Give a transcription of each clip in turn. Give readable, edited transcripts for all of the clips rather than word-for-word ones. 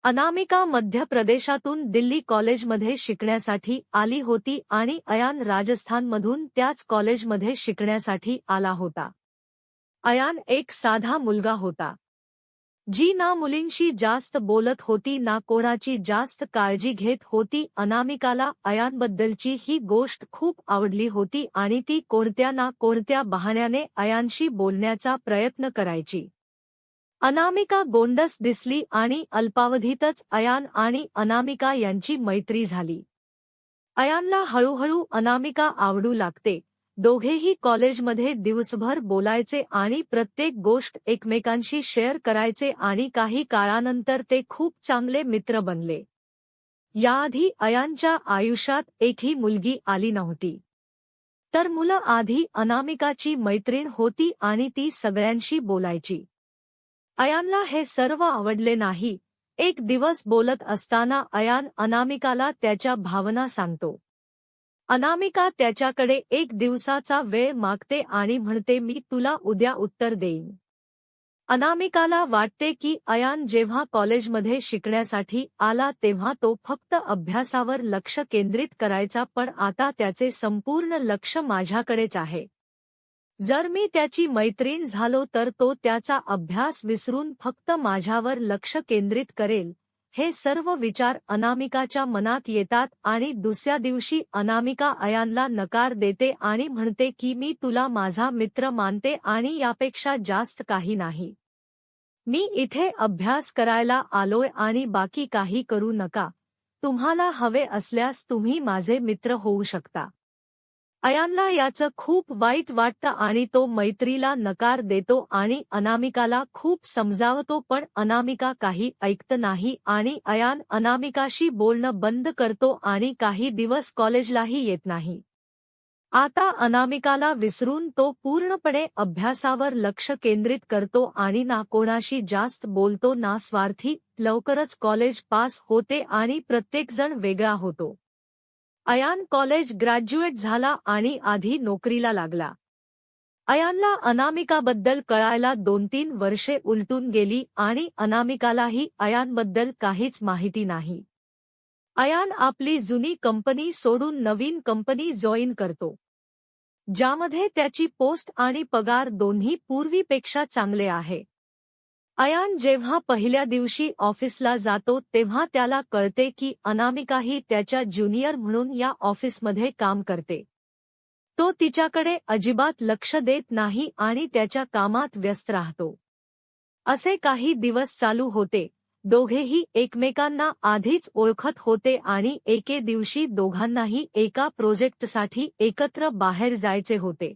अनामिका मध्य प्रदेशातून दिल्ली कॉलेजमध्ये शिकण्यासाठी आली होती आणि अयान राजस्थानमधून त्याच कॉलेजमध्ये शिकण्यासाठी आला होता. अयान एक साधा मुलगा होता, जी ना मुलींशी जास्त बोलत होती ना कोणाची जास्त काळजी घेत होती. अनामिकाला अयानबद्दलची ही गोष्ट खूप आवडली होती आणि ती कोणत्या ना कोणत्या बहाण्याने अयानशी बोलण्याचा प्रयत्न करायची. अनामिका गोंडस दिसली आणि अल्पावधीतच अयान आणि अनामिका यांची मैत्री झाली. अयानला हळूहळू अनामिका आवडू लागते. दोघेही कॉलेजमध्ये दिवसभर बोलायचे आणि प्रत्येक गोष्ट एकमेकांशी शेअर करायचे आणि काही काळानंतर ते खूप चांगले मित्र बनले. याआधी अयानच्या आयुष्यात एकही मुलगी आली नव्हती. तर मुलं आधी अनामिकाची मैत्रीण होती आणि ती सगळ्यांशी बोलायची. अयानला हे सर्व आवडले नाही. एक दिवस बोलत असताना अयान अनामिकाला त्याच्या भावना सांगतो. अनामिका त्याच्याकडे एक दिवसाचा वेळ मागते आणि म्हणते, मी तुला उद्या उत्तर देईन. अनामिकाला वाटते की अयान जेव्हा कॉलेजमध्ये शिकण्यासाठी आला तेव्हा तो फक्त अभ्यासावर लक्ष केंद्रित करायचा, पण आता त्याचे संपूर्ण लक्ष माझ्याकडेच आहे. जर मी त्याची मैत्रीण झालो तर तो त्याचा अभ्यास विसरून फक्त माझ्यावर लक्ष केंद्रित करेल. हे सर्व विचार अनामिकाच्या मनात येतात आणि दुसऱ्या दिवशी अनामिका अयानला नकार देते आणि म्हणते की मी तुला माझा मित्र मानते आणि यापेक्षा जास्त काही नाही. मी इथे अभ्यास करायला आलोय आणि बाकी काही करू नका. तुम्हाला हवे असल्यास तुम्ही माझे मित्र होऊ शकता. अयानला याचं खूप वाईट वाटतं आणि तो मैत्रीला नकार देतो आणि अनामिकाला खूप समजावतो, पण अनामिका काही ऐकत नाही आणि अयान अनामिकाशी बोलणं बंद करतो आणि काही दिवस कॉलेजलाही येत नाही. आता अनामिकाला विसरून तो पूर्णपणे अभ्यासावर लक्ष केंद्रित करतो आणि ना कोणाशी जास्त बोलतो ना स्वार्थी. लवकरच कॉलेज पास होते आणि प्रत्येकजण वेगळा होतो. अयान कॉलेज ग्रॅज्युएट झाला आणि आधी नोकरीला लागला. अयानला अनामिकाबद्दल कळायला 2-3 वर्षे उलटून गेली आणि अनामिकालाही अयानबद्दल काहीच माहिती नाही. अयान आपली जुनी कंपनी सोडून नवीन कंपनी जॉईन करतो, ज्यामध्ये त्याची पोस्ट आणि पगार दोन्ही पूर्वीपेक्षा चांगले आहे. अयान जेव्हा पहिल्या दिवशी ऑफिसला जातो तेव्हा त्याला कळते की अनामिकाही त्याच्या ज्युनियर म्हणून या ऑफिसमध्ये काम करते. तो तिच्याकडे अजिबात लक्ष देत नाही आणि त्याच्या कामात व्यस्त राहतो. असे काही दिवस चालू होते. दोघेही एकमेकांना आधीच ओळखत होते आणि एके दिवशी दोघांनाही एका प्रोजेक्टसाठी एकत्र बाहेर जायचे होते.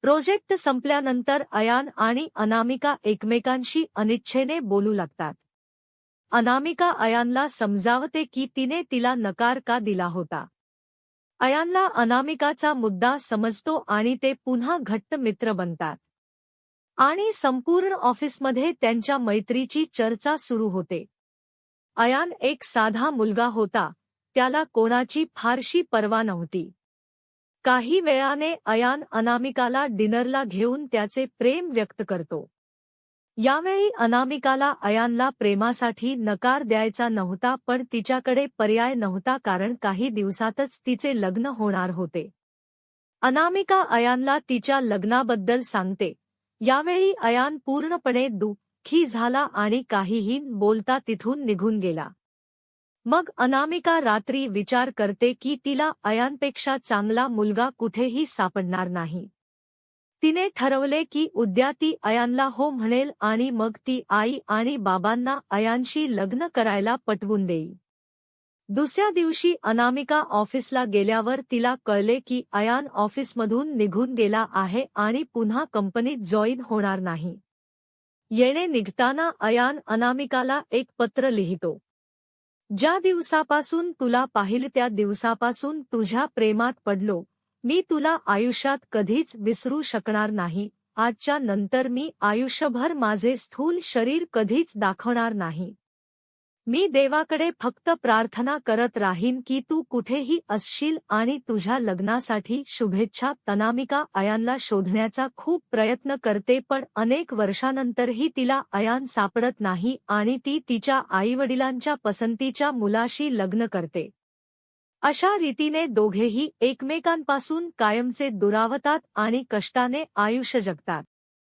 प्रोजेक्ट संपल्यानंतर अयान आणि अनामिका एकमेकांशी अनिच्छेने बोलू लागतात. अनामिका अयानला समजावते की तिने तिला नकार का दिला होता. अयानला अनामिकाचा मुद्दा समजतो आणि ते पुन्हा घट्ट मित्र बनतात. आणि संपूर्ण ऑफिसमध्ये त्यांच्या मैत्रीची चर्चा सुरू होते. अयान एक साधा मुलगा होता, त्याला कोणाची फारशी पर्वा नव्हती. काही वेळाने अयान अनामिकाला डिनरला घेऊन त्याचे प्रेम व्यक्त करतो. यावेळी अनामिकाला अयानला प्रेमासाठी नकार द्यायचा नव्हता, पण तिच्याकडे पर्याय नव्हता कारण काही दिवसातच तिचे लग्न होणार होते. अनामिका अयानला तिच्या लग्नाबद्दल सांगते. यावेळी अयान पूर्णपणे दुःखी झाला आणि काहीही बोलता तिथून निघून गेला. मग अनामिका रात्री विचार करते की तिला अयानपेक्षा चांगला मुलगा कुठेही सापडणार नाही. तिने ठरवले की उद्या ती अयानला हो म्हणेल आणि मग ती आई आणि बाबांना अयानशी लग्न करायला पटवून देईल. दुसऱ्या दिवशी अनामिका ऑफिसला गेल्यावर तिला कळले की अयान ऑफिसमधून निघून गेला आहे आणि पुन्हा कंपनीत जॉईन होणार नाही. येणे निघताना अयान अनामिकाला एक पत्र लिहितो. ज्या दिवसापासून तुला पाहिलं त्या दिवसापासून तुझ्या प्रेमात पडलो. मी तुला आयुष्यात कधीच विसरू शकणार नाही. आजच्या नंतर मी आयुष्यभर माझे स्थूल शरीर कधीच दाखवणार नाही. मी देवाकडे फक्त प्रार्थना करत राहीन की तू कुठेही असशील आणि तुझ्या लग्नासाठी शुभेच्छा. अनामिका अयानला शोधण्याचा खूप प्रयत्न करते पण अनेक वर्षांनंतरही तिला अयान सापडत नाही आणि ती तिच्या आईवडिलांच्या पसंतीच्या मुलाशी लग्न करते. अशा रीतीने दोघेही एकमेकांपासून कायमचे दुरावतात आणि कष्टाने आयुष्य जगतात.